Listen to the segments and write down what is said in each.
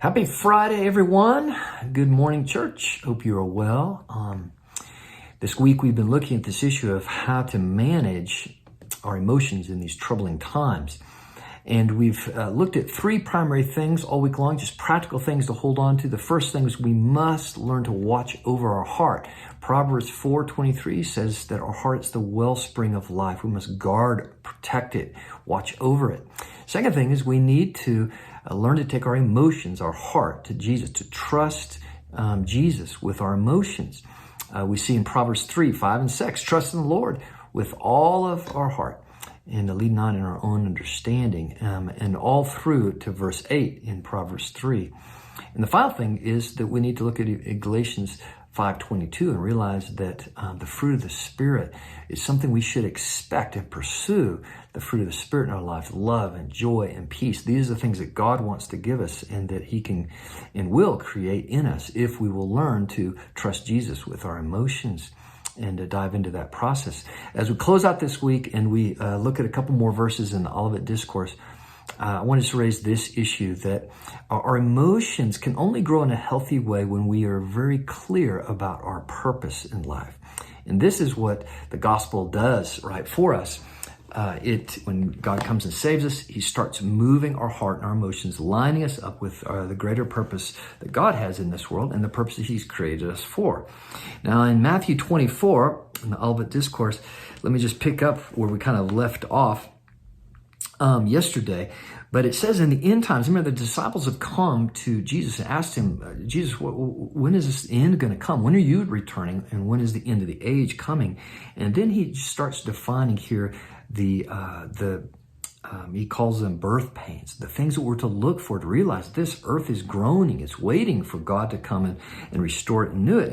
Happy Friday, everyone. Good morning, church. Hope you are well. This week we've been looking at this issue of how to manage our emotions in these troubling times. And we've looked at three primary things all week long, just practical things to hold on to. The first thing is we must learn to watch over our heart. Proverbs 4:23 says that our heart is the wellspring of life. We must guard, protect it, watch over it. Second thing is we need to learn to take our emotions, our heart, to Jesus, to trust Jesus with our emotions. We see in Proverbs 3:5 and 6, trust in the Lord with all of our heart and to lean not in our own understanding, and all through to verse 8 in Proverbs 3. And the final thing is that we need to look at Galatians 5:22 and realize that the fruit of the Spirit is something we should expect and pursue. The fruit of the Spirit in our lives, love and joy and peace. These are the things that God wants to give us and that He can and will create in us if we will learn to trust Jesus with our emotions and to dive into that process. As we close out this week and we look at a couple more verses in the Olivet Discourse, I wanted to raise this issue that our emotions can only grow in a healthy way when we are very clear about our purpose in life. And this is what the gospel does, right, for us. When God comes and saves us, He starts moving our heart and our emotions, lining us up with the greater purpose that God has in this world and the purpose that He's created us for. Now, in Matthew 24, in the Olivet Discourse, let me just pick up where we kind of left off yesterday. But it says in the end times, remember the disciples have come to Jesus and asked Him, Jesus, when is this end going to come? When are you returning? And when is the end of the age coming? And then He starts defining here he calls them birth pains, the things that we're to look for to realize this earth is groaning. It's waiting for God to come and restore it and renew it.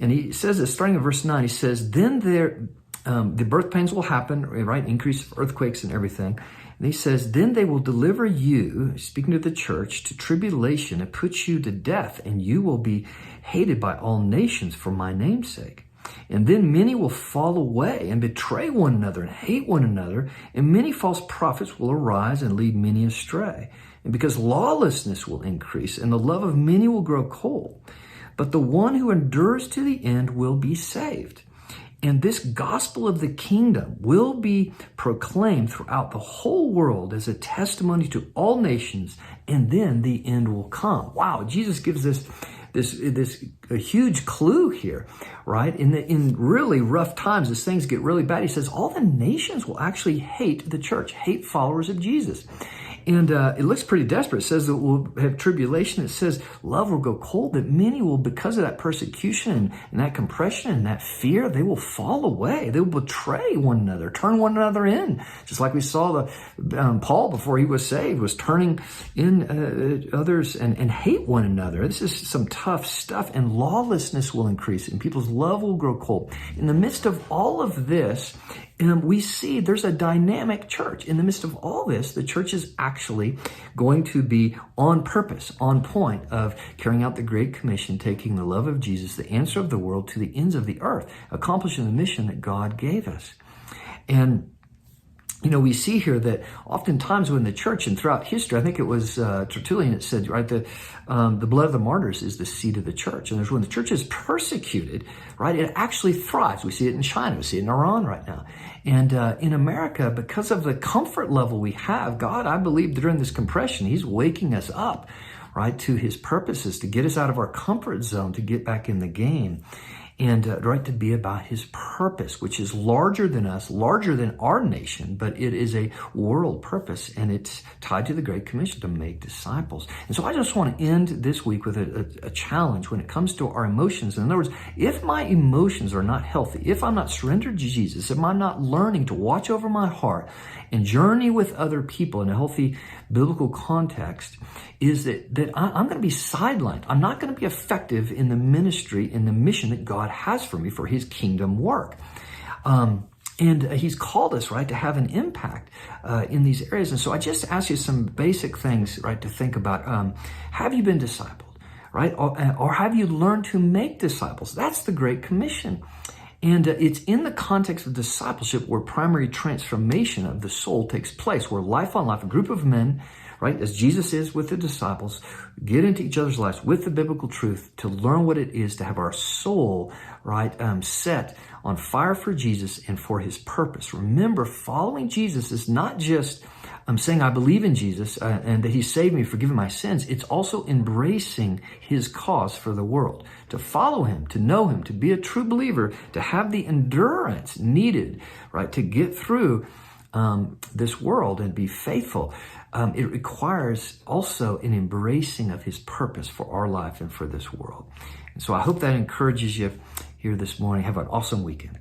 And he says this, starting in verse 9, He says, then the birth pains will happen, right? Increase of earthquakes and everything. And He says, then they will deliver you, speaking to the church, to tribulation and put you to death, and you will be hated by all nations for my name's sake. And then many will fall away and betray one another and hate one another, and many false prophets will arise and lead many astray. And because lawlessness will increase and the love of many will grow cold, but the one who endures to the end will be saved. And this gospel of the kingdom will be proclaimed throughout the whole world as a testimony to all nations, and then the end will come. Wow, Jesus gives this a huge clue here, right? In really rough times, as things get really bad, He says all the nations will actually hate the church, hate followers of Jesus. And it looks pretty desperate. It says that we'll have tribulation. It says love will go cold, that many will, because of that persecution and that compression and that fear, they will fall away. They will betray one another, turn one another in. Just like we saw Paul before he was saved, was turning in others and hate one another. This is some tough stuff, and lawlessness will increase and people's love will grow cold. In the midst of all of this, we see there's a dynamic church. In the midst of all this, the church is actually going to be on purpose, on point of carrying out the Great Commission, taking the love of Jesus, the answer of the world, to the ends of the earth, accomplishing the mission that God gave us. And we see here that oftentimes when the church and throughout history, I think it was Tertullian that said, right, the blood of the martyrs is the seed of the church. And when the church is persecuted, right, it actually thrives. We see it in China. We see it in Iran right now. And in America, because of the comfort level we have, God, I believe during this compression, He's waking us up, right, to His purposes, to get us out of our comfort zone, to get back in the game. And right, to be about His purpose, which is larger than us, larger than our nation, but it is a world purpose, and it's tied to the Great Commission to make disciples. And so I just want to end this week with a challenge when it comes to our emotions. In other words, if my emotions are not healthy, if I'm not surrendered to Jesus, if I'm not learning to watch over my heart and journey with other people in a healthy biblical context, is that I'm going to be sidelined. I'm not going to be effective in the ministry, in the mission that God has for me for His kingdom work. And He's called us, right, to have an impact in these areas. And so I just ask you some basic things, right, to think about. Have you been discipled, right? Or have you learned to make disciples? That's the Great Commission. And it's in the context of discipleship where primary transformation of the soul takes place, where life on life, a group of men, right, as Jesus is with the disciples, get into each other's lives with the biblical truth to learn what it is to have our soul, right, set on fire for Jesus and for his purpose. Remember, following Jesus is not just saying I believe in Jesus and that he saved me, forgiven my sins. It's also embracing his cause for the world. To follow him, to know him, to be a true believer, to have the endurance needed, right, to get through this world and be faithful. It requires also an embracing of his purpose for our life and for this world. And so I hope that encourages you here this morning. Have an awesome weekend.